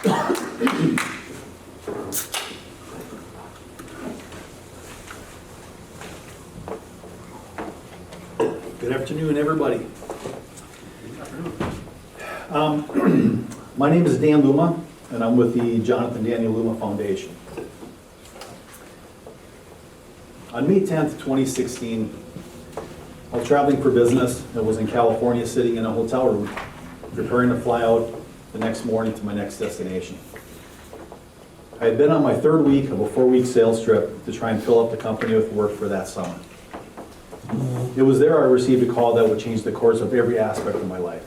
Good afternoon, everybody. My name is Dan Luoma, and I'm with the Jonathan Daniel Luoma Foundation. On May 10th, 2016, while traveling for business, I was in California sitting in a hotel room, preparing to fly out the next morning to my next destination. I had been on my third week of a 4-week sales trip to try and fill up the company with work for that summer. It was there I received a call that would change the course of every aspect of my life.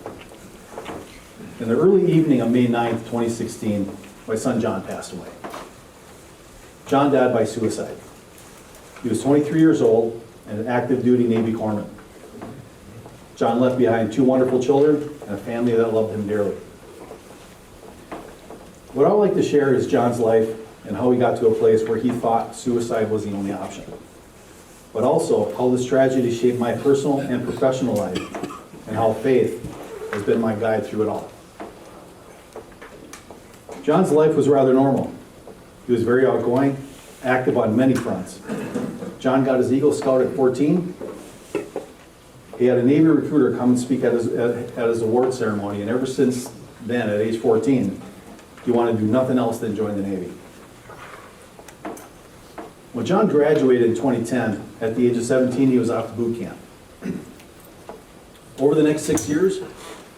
In the early evening of May 9th, 2016, my son John passed away. John died by suicide. He was 23 years old and an active duty Navy corpsman. John left behind 2 wonderful children and a family that loved him dearly. What I would like to share is John's life and how he got to a place where he thought suicide was the only option, but also how this tragedy shaped my personal and professional life and how faith has been my guide through it all. John's life was rather normal. He was very outgoing, active on many fronts. John got his Eagle Scout at 14. He had a Navy recruiter come and speak at his award ceremony, and ever since then, at age 14, he wanted to do nothing else than join the Navy. When John graduated in 2010, at the age of 17, he was off to boot camp. Over the next 6 years,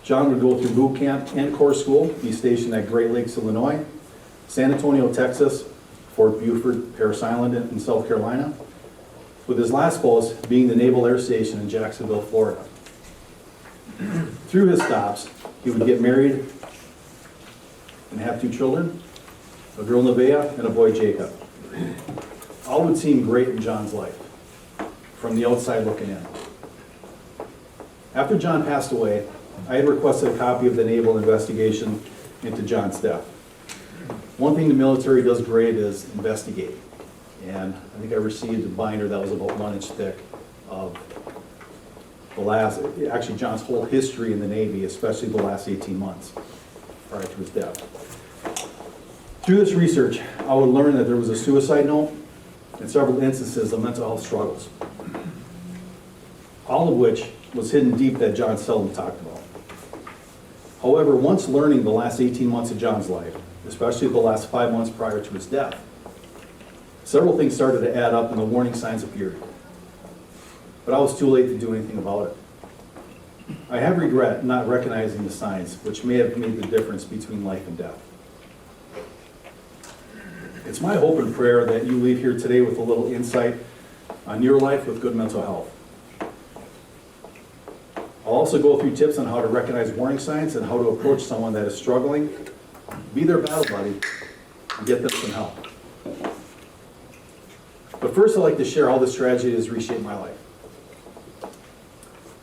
John would go through boot camp and corps school, be stationed at Great Lakes, Illinois, San Antonio, Texas, Fort Buford, Parris Island in South Carolina, with his last post being the Naval Air Station in Jacksonville, Florida. Through his stops, he would get married and have 2 children, a girl Nevaeh and a boy Jacob. All would seem great in John's life, from the outside looking in. After John passed away, I had requested a copy of the naval investigation into John's death. One thing the military does great is investigate. And I think I received a binder that was about 1 inch thick of actually John's whole history in the Navy, especially the last 18 months prior to his death. Through this research, I would learn that there was a suicide note and several instances of mental health struggles, all of which was hidden deep that John seldom talked about. However, once learning the last 18 months of John's life, especially the last 5 months prior to his death, several things started to add up and the warning signs appeared. But I was too late to do anything about it. I have regret not recognizing the signs, which may have made the difference between life and death. It's my hope and prayer that you leave here today with a little insight on your life with good mental health. I'll also go through tips on how to recognize warning signs and how to approach someone that is struggling, be their battle buddy, and get them some help. But first, I'd like to share how this tragedy has reshaped my life.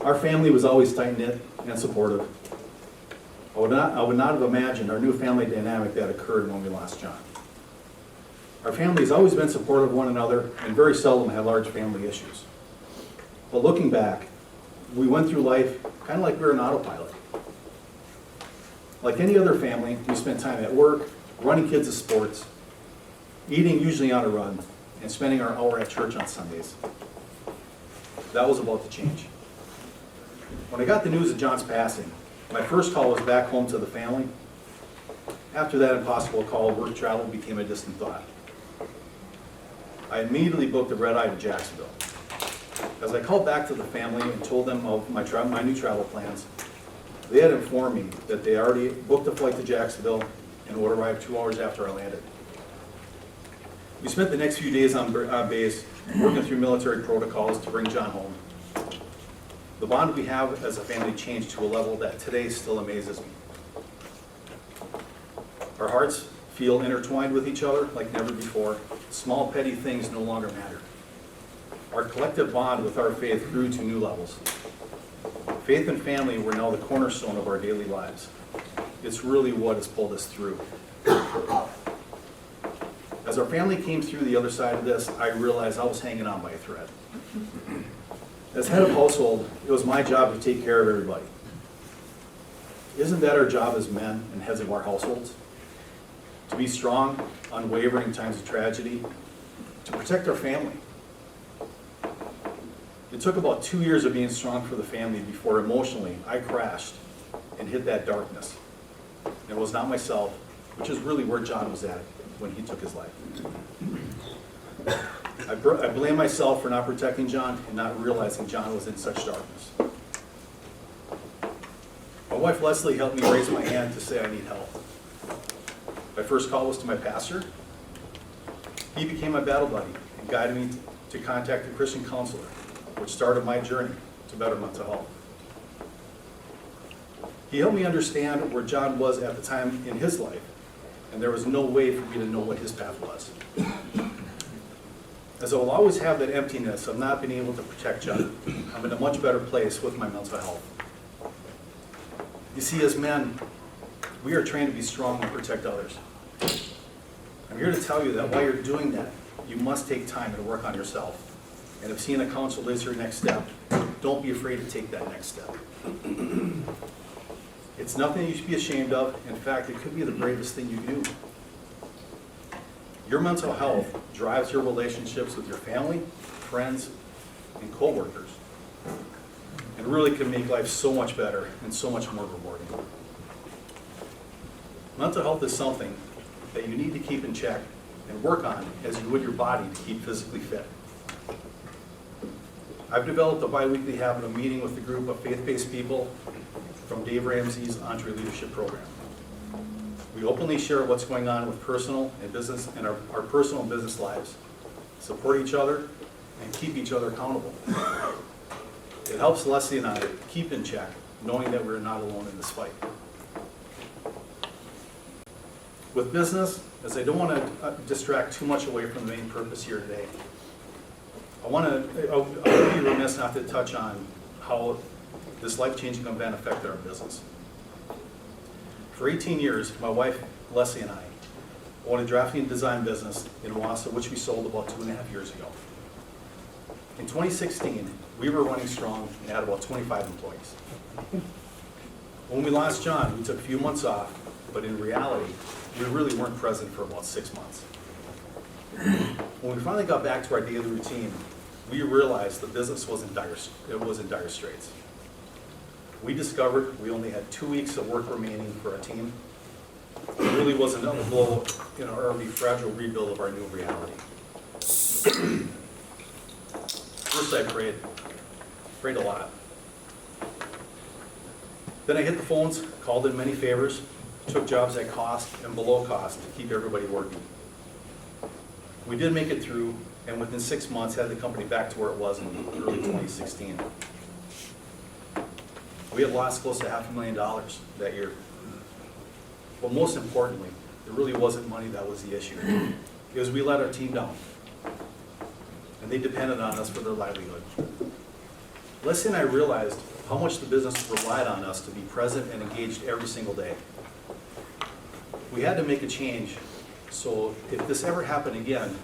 Our family was always tight-knit and supportive. I would not have imagined our new family dynamic that occurred when we lost John. Our family has always been supportive of one another and very seldom had large family issues. But looking back, we went through life kind of like we were an autopilot. Like any other family, we spent time at work, running kids to sports, eating usually on a run, and spending our hour at church on Sundays. That was about to change. When I got the news of John's passing, my first call was back home to the family. After that impossible call, work travel became a distant thought. I immediately booked a red-eye to Jacksonville. As I called back to the family and told them of my new travel plans, they had informed me that they already booked a flight to Jacksonville and would arrive 2 hours after I landed. We spent the next few days on base working through military protocols to bring John home. The bond we have as a family changed to a level that today still amazes me. Our hearts feel intertwined with each other like never before. Small petty things no longer matter. Our collective bond with our faith grew to new levels. Faith and family were now the cornerstone of our daily lives. It's really what has pulled us through. As our family came through the other side of this, I realized I was hanging on by a thread. As head of household, it was my job to take care of everybody. Isn't that our job as men and heads of our households? to be strong, unwavering in times of tragedy, to protect our family. It took about 2 years of being strong for the family before emotionally I crashed and hit that darkness. And it was not myself, which is really where John was at when he took his life. I blame myself for not protecting John and not realizing John was in such darkness. My wife Leslie helped me raise my hand to say I need help. My first call was to my pastor. He became my battle buddy and guided me to contact a Christian counselor, which started my journey to better mental health. He helped me understand where John was at the time in his life, and there was no way for me to know what his path was. As I will always have that emptiness of not being able to protect John, I'm in a much better place with my mental health. You see, as men, we are trained to be strong and protect others. I'm here to tell you that while you're doing that, you must take time to work on yourself. And if seeing a counselor is your next step, don't be afraid to take that next step. It's nothing you should be ashamed of. In fact, it could be the bravest thing you do. Your mental health drives your relationships with your family, friends, and coworkers, and really can make life so much better and so much more rewarding. Mental health is something that you need to keep in check and work on as you would your body to keep physically fit. I've developed a bi-weekly habit of meeting with a group of faith-based people from Dave Ramsey's Entre Leadership Program. We openly share what's going on with personal and business and our personal and business lives, support each other, and keep each other accountable. It helps Leslie and I keep in check, knowing that we're not alone in this fight. With business, as I don't want to distract too much away from the main purpose here today, I would be remiss not to touch on how this life-changing event affected our business. For 18 years, my wife, Leslie, and I owned a drafting and design business in Wausau, which we sold about 2.5 years ago. In 2016, we were running strong and had about 25 employees. When we lost John, we took a few months off, but in reality, we really weren't present for about 6 months. When we finally got back to our daily routine, we realized the business was in dire straits. We discovered we only had 2 weeks of work remaining for our team. It really was another blow in our already fragile rebuild of our new reality. First I prayed a lot. Then I hit the phones, called in many favors, took jobs at cost and below cost to keep everybody working. We did make it through, and within 6 months had the company back to where it was in early 2016. We had lost close to $500,000 that year. But most importantly, it really wasn't money that was the issue. It was we let our team down, and they depended on us for their livelihood. Leslie and I realized how much the business relied on us to be present and engaged every single day. We had to make a change, so if this ever happened again,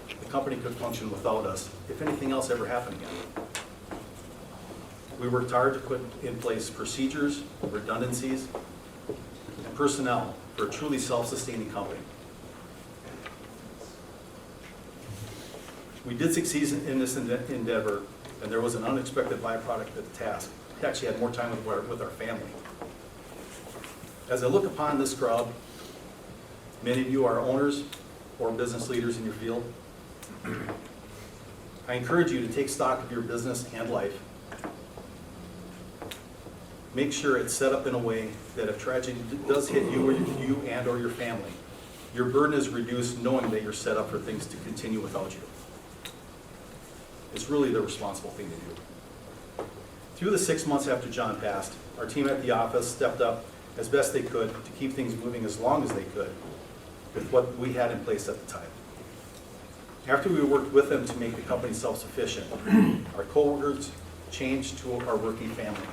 the company could function without us, if anything else ever happened again. We worked hard to put in place procedures, redundancies, and personnel for a truly self-sustaining company. We did succeed in this endeavor, and there was an unexpected byproduct of the task. We actually had more time with our family. As I look upon this crowd, many of you are owners or business leaders in your field. I encourage you to take stock of your business and life. Make sure it's set up in a way that if tragedy does hit you and or your family, your burden is reduced knowing that you're set up for things to continue without you. It's really the responsible thing to do. Through the 6 months after John passed, our team at the office stepped up as best they could to keep things moving as long as they could with what we had in place at the time. After we worked with them to make the company self-sufficient, our coworkers changed to our working family,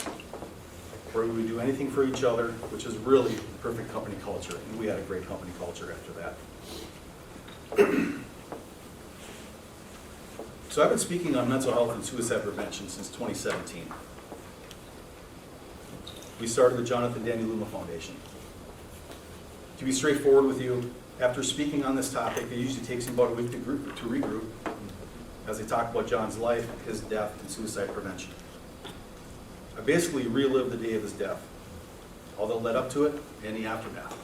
where we would do anything for each other, which is really perfect company culture, and we had a great company culture after that. So I've been speaking on mental health and suicide prevention since 2017. We started the Jonathan Danny Luoma Foundation. To be straightforward with you, After speaking on this topic, it usually takes me about a week to regroup as I talk about John's life, his death, and suicide prevention. I basically relived the day of his death, all that led up to it, and the aftermath.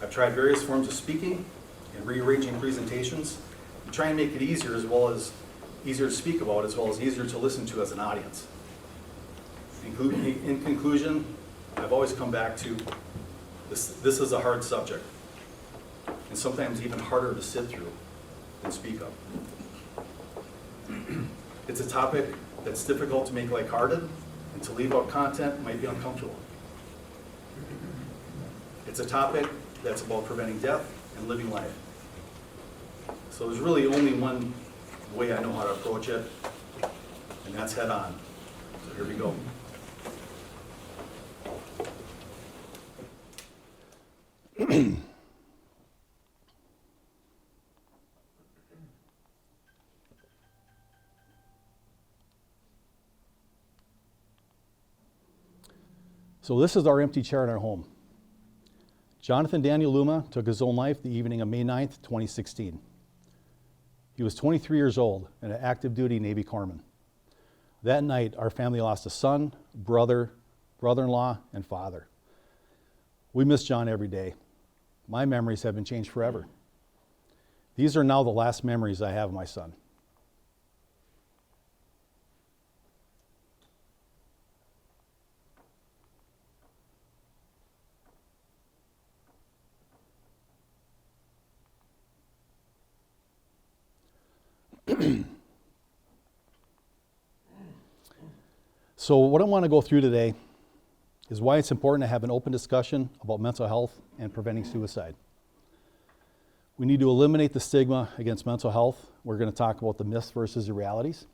I've tried various forms of speaking and rearranging presentations to try and make it easier easier to speak about as well as easier to listen to as an audience. In conclusion, I've always come back to this is a hard subject, and sometimes even harder to sit through than speak of. It's a topic that's difficult to make lighthearted, and to leave out content might be uncomfortable. It's a topic that's about preventing death and living life. So there's really only one way I know how to approach it, and that's head on. So here we go. So this is our empty chair in our home. Jonathan Daniel Luoma took his own life the evening of May 9th, 2016. He was 23 years old and an active duty Navy corpsman. That night, our family lost a son, brother, brother-in-law, and father. We miss John every day. My memories have been changed forever. These are now the last memories I have of my son. So what I want to go through today is why it's important to have an open discussion about mental health and preventing suicide. We need to eliminate the stigma against mental health. We're going to talk about the myths versus the realities.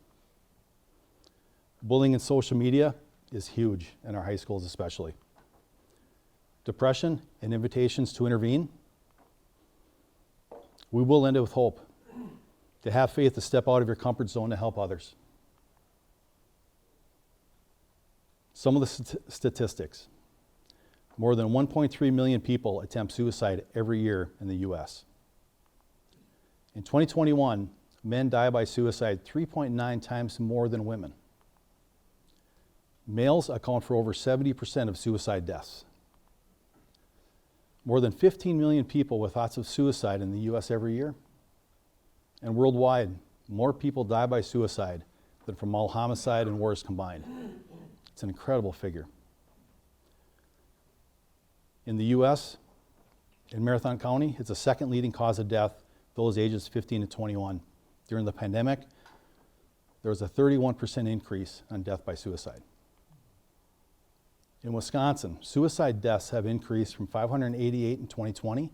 Bullying in social media is huge in our high schools especially. Depression and invitations to intervene. We will end it with hope. To have faith to step out of your comfort zone to help others. Some of the statistics. More than 1.3 million people attempt suicide every year in the US. In 2021, men die by suicide 3.9 times more than women. Males account for over 70% of suicide deaths. More than 15 million people with thoughts of suicide in the US every year. And worldwide, more people die by suicide than from all homicide and wars combined. It's an incredible figure. In the US, in Marathon County, it's the second leading cause of death, those ages 15 to 21. During the pandemic, there was a 31% increase on death by suicide. In Wisconsin, suicide deaths have increased from 588 in 2020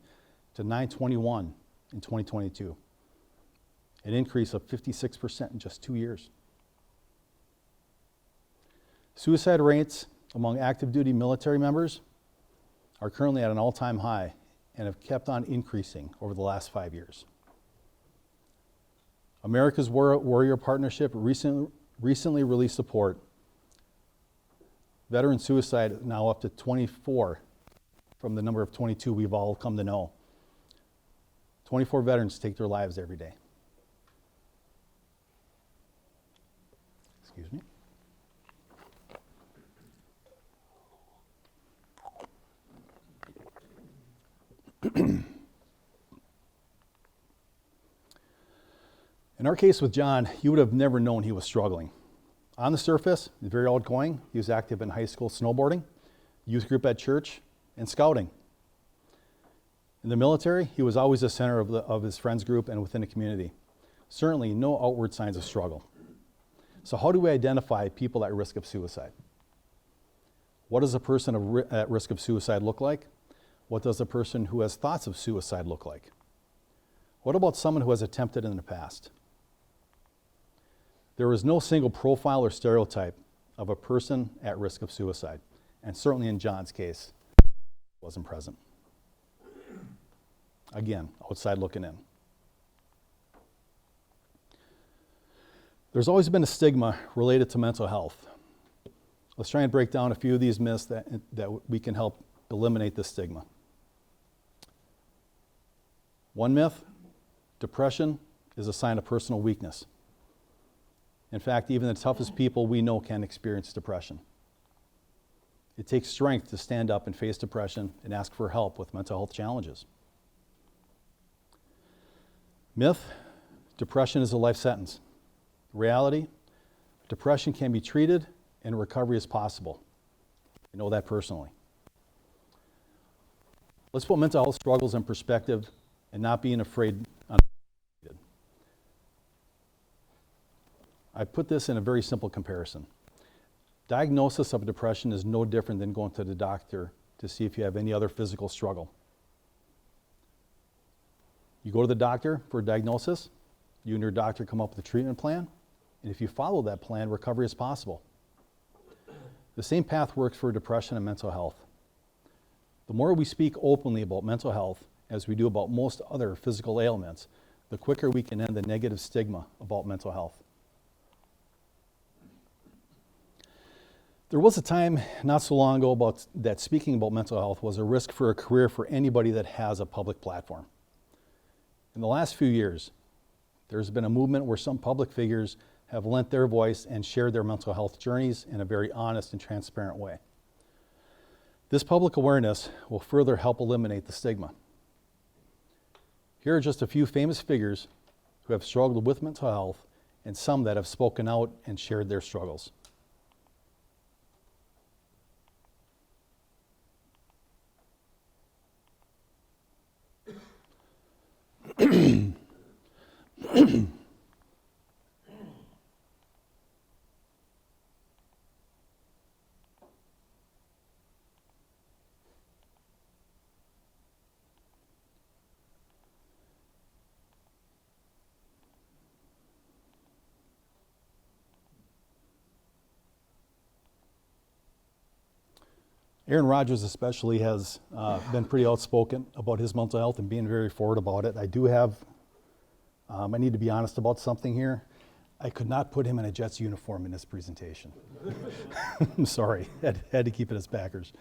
to 921 in 2022. An increase of 56% in just 2 years. Suicide rates among active duty military members are currently at an all-time high and have kept on increasing over the last 5 years. America's Warrior Partnership recently released a report. Veteran suicide now up to 24 from the number of 22 we've all come to know. 24 veterans take their lives every day. Excuse me. In our case with John, you would have never known he was struggling. On the surface, he's very outgoing. He was active in high school snowboarding, youth group at church, and scouting. In the military, he was always the center of his friends group and within the community. Certainly no outward signs of struggle. So how do we identify people at risk of suicide? What does a person at risk of suicide look like? What does a person who has thoughts of suicide look like? What about someone who has attempted in the past? There is no single profile or stereotype of a person at risk of suicide, and certainly in John's case, wasn't present. Again, outside looking in. There's always been a stigma related to mental health. Let's try and break down a few of these myths that we can help eliminate this stigma. One myth, depression is a sign of personal weakness. In fact, even the toughest people we know can experience depression. It takes strength to stand up and face depression and ask for help with mental health challenges. Myth, depression is a life sentence. Reality, depression can be treated and recovery is possible. I know that personally. Let's put mental health struggles in perspective and not being afraid. I put this in a very simple comparison. Diagnosis of depression is no different than going to the doctor to see if you have any other physical struggle. You go to the doctor for a diagnosis, you and your doctor come up with a treatment plan, and if you follow that plan, recovery is possible. The same path works for depression and mental health. The more we speak openly about mental health, as we do about most other physical ailments, the quicker we can end the negative stigma about mental health. There was a time not so long ago that speaking about mental health was a risk for a career for anybody that has a public platform. In the last few years, there's been a movement where some public figures have lent their voice and shared their mental health journeys in a very honest and transparent way. This public awareness will further help eliminate the stigma. Here are just a few famous figures who have struggled with mental health and some that have spoken out and shared their struggles. Aaron Rodgers especially has been pretty outspoken about his mental health and being very forward about it. I need to be honest about something here. I could not put him in a Jets uniform in this presentation. I'm sorry, had to keep it as Packers.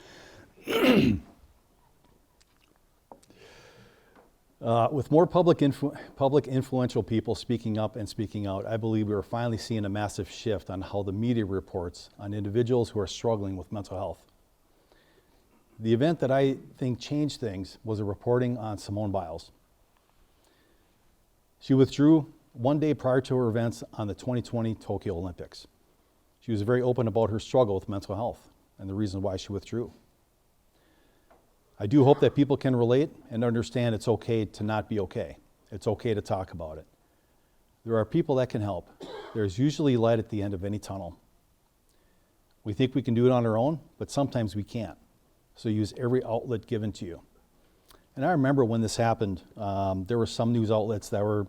With more public influential people speaking up and speaking out, I believe we are finally seeing a massive shift on how the media reports on individuals who are struggling with mental health. The event that I think changed things was a reporting on Simone Biles. She withdrew one day prior to her events on the 2020 Tokyo Olympics. She was very open about her struggle with mental health and the reason why she withdrew. I do hope that people can relate and understand it's okay to not be okay. It's okay to talk about it. There are people that can help. There's usually light at the end of any tunnel. We think we can do it on our own, but sometimes we can't. So use every outlet given to you. And I remember when this happened, there were some news outlets that were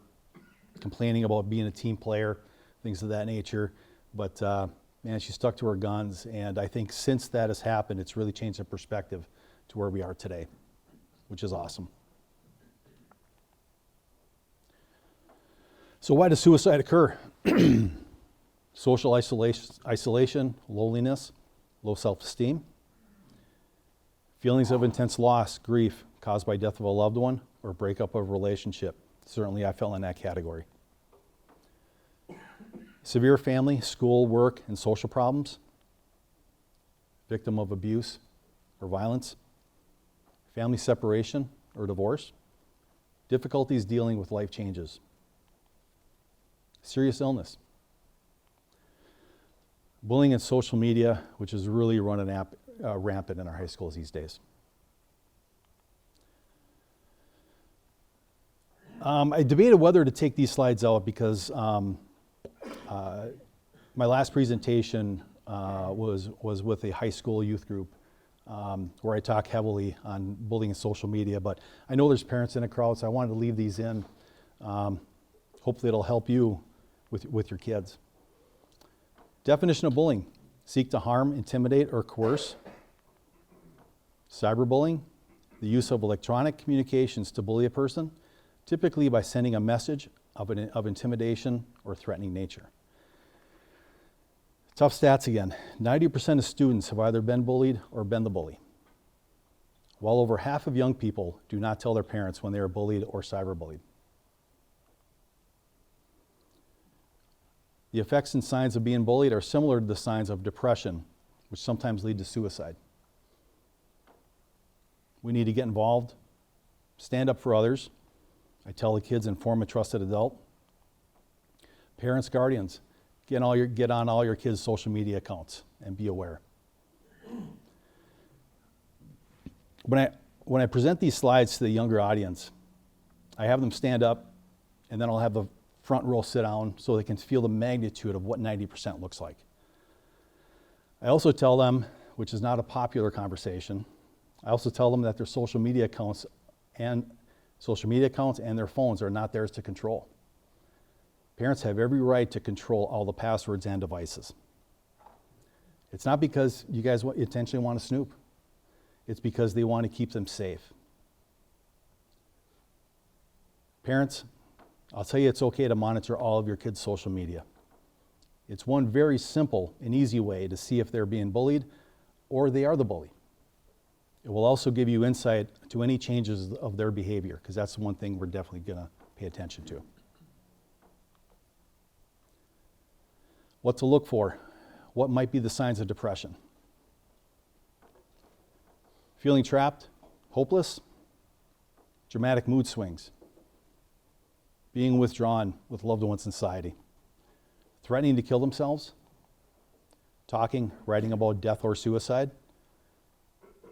complaining about being a team player, things of that nature. But man, she stuck to her guns. And I think since that has happened, it's really changed the perspective to where we are today, which is awesome. So why does suicide occur? Social isolation, loneliness, low self-esteem. Feelings of intense loss, grief caused by death of a loved one or breakup of a relationship. Certainly I fell in that category. Severe family, school, work, and social problems. Victim of abuse or violence. Family separation or divorce. Difficulties dealing with life changes. Serious illness. Bullying and social media, which is really running rampant in our high schools these days. I debated whether to take these slides out because my last presentation was with a high school youth group where I talk heavily on bullying and social media, but I know there's parents in the crowd, so I wanted to leave these in. Hopefully it'll help you with your kids. Definition of bullying: seek to harm, intimidate, or coerce. Cyberbullying: the use of electronic communications to bully a person, typically by sending a message of intimidation or threatening nature. Tough stats again. 90% of students have either been bullied or been the bully. while over half of young people do not tell their parents when they are bullied or cyberbullied. The effects and signs of being bullied are similar to the signs of depression, which sometimes lead to suicide. We need to get involved, stand up for others. I tell the kids, inform a trusted adult. Parents, guardians, get on all your kids' social media accounts and be aware. When I present these slides to the younger audience, I have them stand up, and then I'll have the front row sit down so they can feel the magnitude of what 90% looks like. I also tell them, which is not a popular conversation, I also tell them that their social media accounts and their phones are not theirs to control. Parents have every right to control all the passwords and devices. It's not because you guys intentionally want to snoop. It's because they want to keep them safe. Parents, I'll tell you it's okay to monitor all of your kids' social media. It's one very simple and easy way to see if they're being bullied or they are the bully. It will also give you insight to any changes of their behavior, because that's one thing we're definitely going to pay attention to. What to look for? What might be the signs of depression? Feeling trapped, hopeless, dramatic mood swings, being withdrawn with loved ones in society, threatening to kill themselves, talking, writing about death or suicide,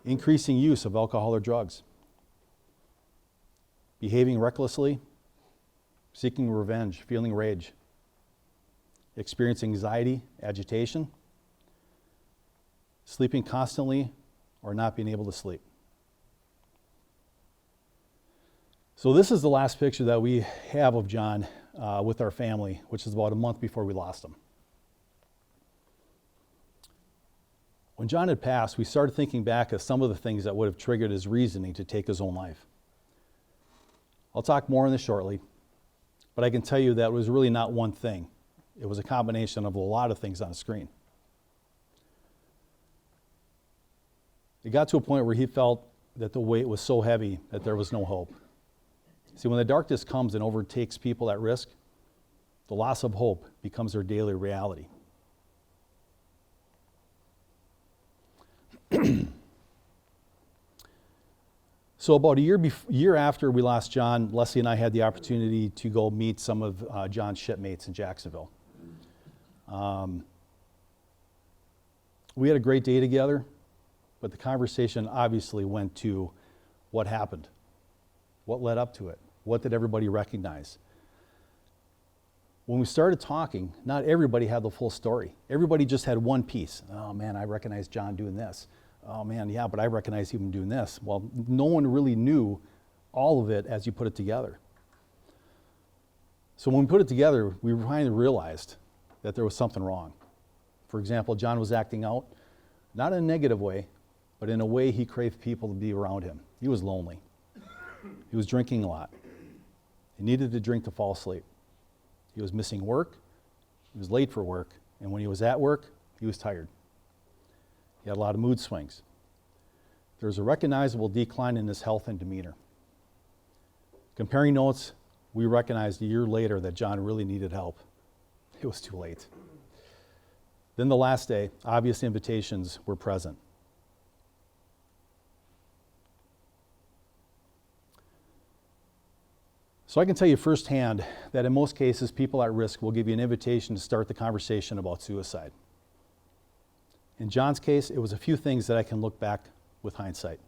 increasing use of alcohol or drugs, behaving recklessly, seeking revenge, feeling rage, experiencing anxiety, agitation, sleeping constantly, or not being able to sleep. So this is the last picture that we have of John with our family, which is about a month before we lost him. When John had passed, we started thinking back of some of the things that would have triggered his reasoning to take his own life. I'll talk more on this shortly, but I can tell you that it was really not one thing. It was a combination of a lot of things on the screen. It got to a point where he felt that the weight was so heavy that there was no hope. See, when the darkness comes and overtakes people at risk, the loss of hope becomes their daily reality. So about a year after we lost John, Leslie and I had the opportunity to go meet some of John's shipmates in Jacksonville. We had a great day together, but the conversation obviously went to what happened, what led up to it, what did everybody recognize. When we started talking, not everybody had the full story. Everybody just had one piece. Oh man, I recognize John doing this. Oh man, yeah, but I recognize him doing this. Well, no one really knew all of it as you put it together. So when we put it together, we finally realized that there was something wrong. For example, John was acting out, not in a negative way, but in a way he craved people to be around him. He was lonely. He was drinking a lot. He needed to drink to fall asleep. He was missing work. He was late for work. And when he was at work, he was tired. He had a lot of mood swings. There was a recognizable decline in his health and demeanor. Comparing notes, we recognized a year later that John really needed help. It was too late. Then the last day, obvious invitations were present. So I can tell you firsthand that in most cases, people at risk will give you an invitation to start the conversation about suicide. In John's case, it was a few things that I can look back with hindsight.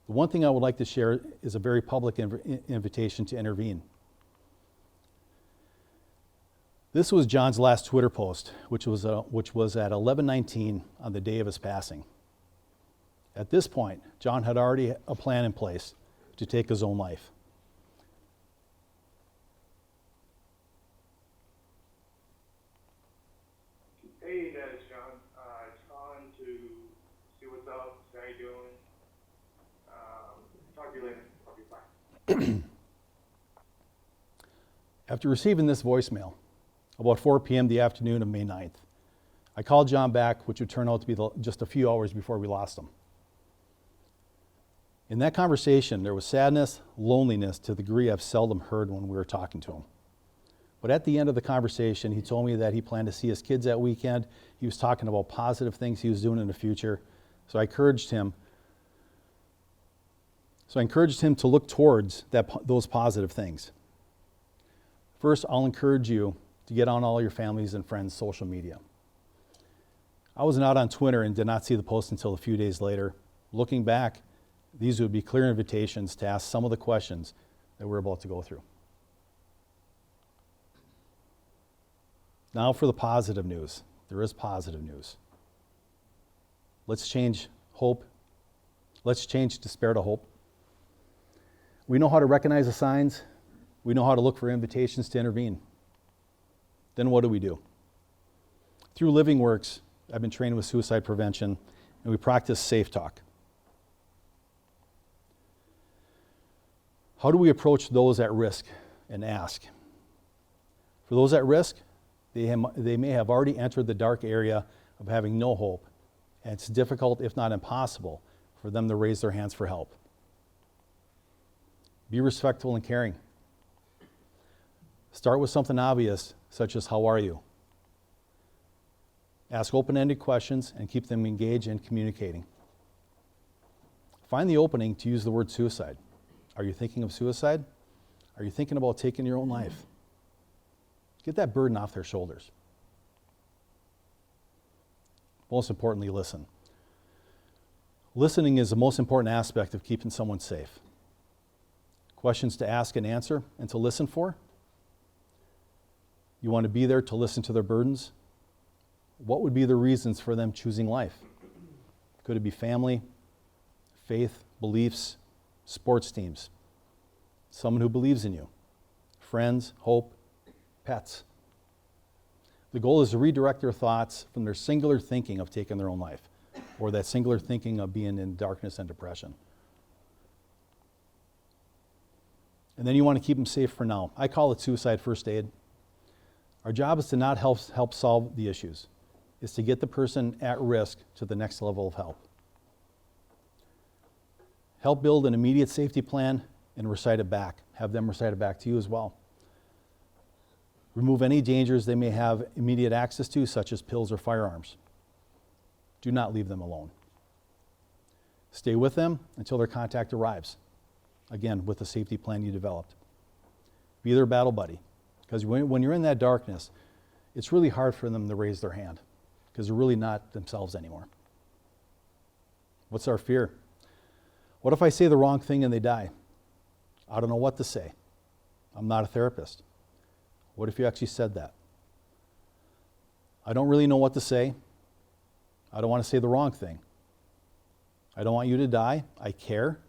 The one thing I would like to share is a very public invitation to intervene. This was John's last Twitter post, which was at 11:19 on the day of his passing. At this point, John had already a plan in place to take his own life. Hey, it's John. Just calling to see what's up, see how you doing. Talk to you later. I'll be fine. After receiving this voicemail, about 4 p.m. the afternoon of May 9th, I called John back, which would turn out to be just a few hours before we lost him. In that conversation, there was sadness, loneliness to the degree I've seldom heard when we were talking to him. But at the end of the conversation, he told me that he planned to see his kids that weekend. He was talking about positive things he was doing in the future. So I encouraged him to look towards those positive things. First, I'll encourage you to get on all your families and friends' social media. I was not on Twitter and did not see the post until a few days later. Looking back, these would be clear invitations to ask some of the questions that we're about to go through. Now for the positive news. There is positive news. Let's change hope. Let's change despair to hope. We know how to recognize the signs. We know how to look for invitations to intervene. Then what do? Through Living Works, I've been trained with suicide prevention, and we practice safe talk. How do we approach those at risk and ask? For those at risk, they may have already entered the dark area of having no hope, and it's difficult, if not impossible, for them to raise their hands for help. Be respectful and caring. Start with something obvious, such as, how are you? Ask open-ended questions and keep them engaged and communicating. Find the opening to use the word suicide. Are you thinking of suicide? Are you thinking about taking your own life? Get that burden off their shoulders. Most importantly, listen. Listening is the most important aspect of keeping someone safe. Questions to ask and answer and to listen for. You want to be there to listen to their burdens. What would be the reasons for them choosing life? Could it be family, faith, beliefs, sports teams, someone who believes in you, friends, hope, pets? The goal is to redirect their thoughts from their singular thinking of taking their own life, or that singular thinking of being in darkness and depression. And then you want to keep them safe for now. I call it suicide first aid. Our job is to not help solve the issues. It's to get the person at risk to the next level of help. Help build an immediate safety plan and recite it back. Have them recite it back to you as well. Remove any dangers they may have immediate access to, such as pills or firearms. Do not leave them alone. Stay with them until their contact arrives. Again, with the safety plan you developed. Be their battle buddy. Because when you're in that darkness, it's really hard for them to raise their hand, because they're really not themselves anymore. What's our fear? What if I say the wrong thing and they die? I don't know what to say. I'm not a therapist. What if you actually said that? I don't really know what to say. I don't want to say the wrong thing. I don't want you to die. I care.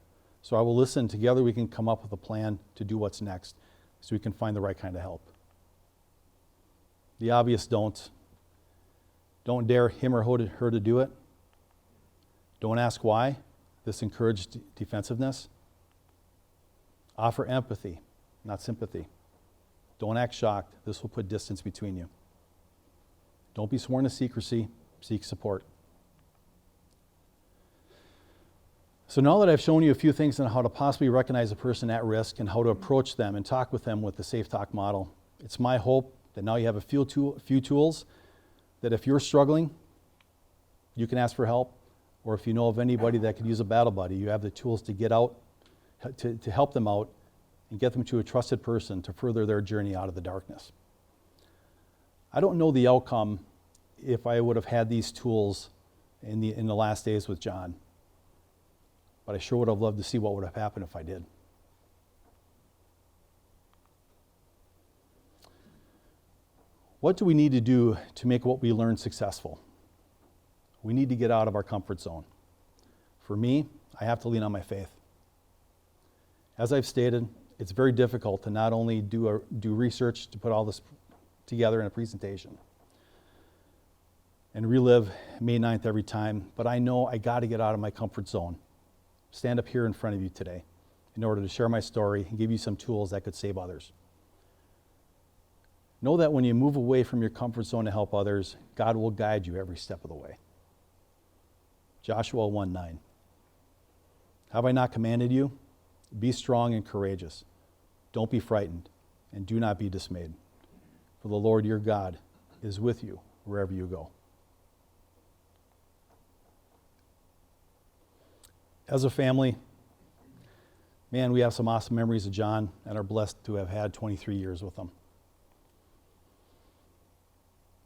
So I will listen. Together we can come up with a plan to do what's next, so we can find the right kind of help. The obvious don't. Don't dare him or her to do it. Don't ask why. This encourages defensiveness. Offer empathy, not sympathy. Don't act shocked. This will put distance between you. Don't be sworn to secrecy. Seek support. So now that I've shown you a few things on how to possibly recognize a person at risk and how to approach them and talk with them with the Safe Talk model, it's my hope that now you have a few tools that if you're struggling, you can ask for help, or if you know of anybody that could use a battle buddy, you have the tools to get out, to help them out and get them to a trusted person to further their journey out of the darkness. I don't know the outcome if I would have had these tools in the last days with John, but I sure would have loved to see what would have happened if I did. What do we need to do to make what we learn successful? We need to get out of our comfort zone. For me, I have to lean on my faith. As I've stated, it's very difficult to not only do research to put all this together in a presentation and relive May 9th every time, but I know I got to get out of my comfort zone. Stand up here in front of you today in order to share my story and give you some tools that could save others. Know that when you move away from your comfort zone to help others, God will guide you every step of the way. Joshua 1:9. Have I not commanded you? Be strong and courageous. Don't be frightened, and do not be dismayed. For the Lord your God is with you wherever you go. As a family, man, we have some awesome memories of John and are blessed to have had 23 years with him.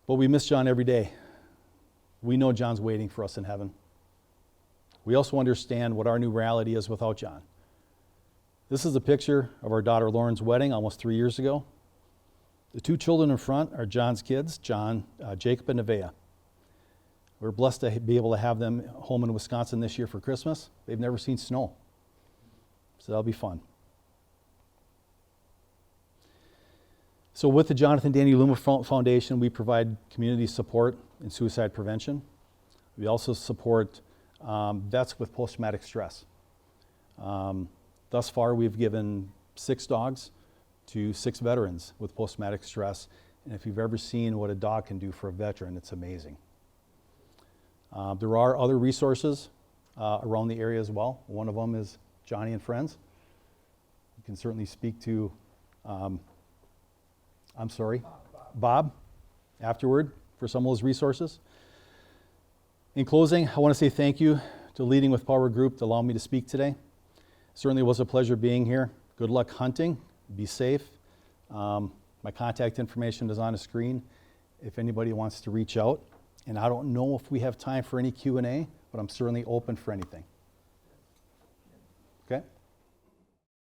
But we miss John every day. We know John's waiting for us in heaven. We also understand what our new reality is without John. This is a picture of our daughter Lauren's wedding almost 3 years ago. The two children in front are John's kids, Jacob and Nevaeh. We're blessed to be able to have them home in Wisconsin this year for Christmas. They've never seen snow, so that'll be fun. So with the Jonathan Danny Luoma Foundation, we provide community support in suicide prevention. We also support vets with post-traumatic stress. Thus far, we've given 6 dogs to 6 veterans with post-traumatic stress. And if you've ever seen what a dog can do for a veteran, it's amazing. There are other resources around the area as well. One of them is Johnny and Friends. You can certainly speak to, Bob afterward for some of those resources. In closing, I want to say thank you to Leading with Power Group to allow me to speak today. Certainly was a pleasure being here. Good luck hunting. Be safe. My contact information is on the screen if anybody wants to reach out. And I don't know if we have time for any Q&A, but I'm certainly open for anything.